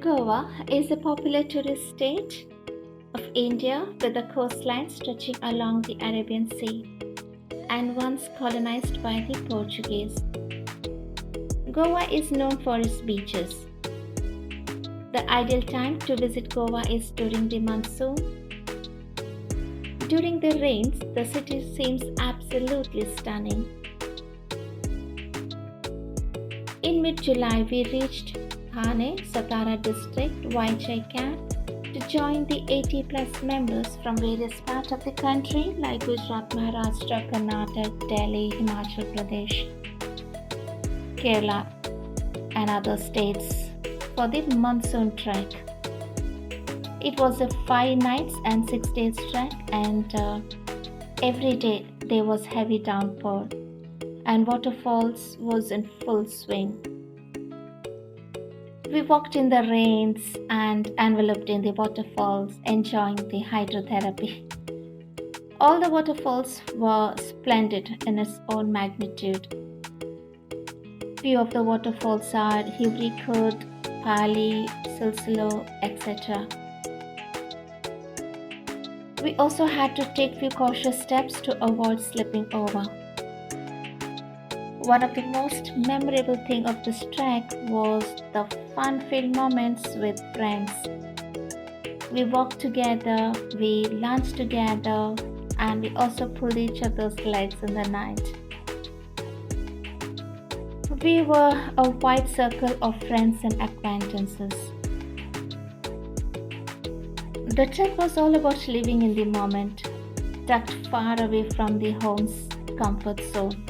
Goa is a popular tourist state of India with a coastline stretching along the Arabian Sea and once colonized by the Portuguese. Goa is known for its beaches. The ideal time to visit Goa is during the monsoon. During the rains, the city seems absolutely stunning. In mid-July, we reached Thane, Satara district, Vaichai camp to join the 80 plus members from various parts of the country like Gujarat, Maharashtra, Karnataka, Delhi, Himachal Pradesh, Kerala, and other states for the monsoon trek. It was a 5 nights and 6 days trek, and every day there was heavy downpour, and waterfalls was in full swing. We walked in the rains and enveloped in the waterfalls, enjoying the hydrotherapy. All the waterfalls were splendid in its own magnitude. Few of the waterfalls are Hivri Khurd, Pali, Silsilo, etc. We also had to take few cautious steps to avoid slipping over. One of the most memorable thing of this trek was the fun-filled moments with friends. We walked together, we lunched together, and we also pulled each other's legs in the night. We were a wide circle of friends and acquaintances. The trek was all about living in the moment, tucked far away from the home's comfort zone.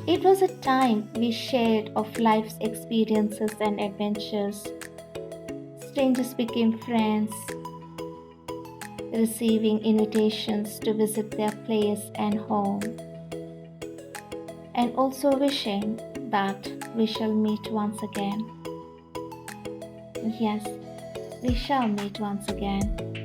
It was a time we shared of life's experiences and adventures. Strangers became friends, receiving invitations to visit their place and home, and also wishing that we shall meet once again. Yes, we shall meet once again.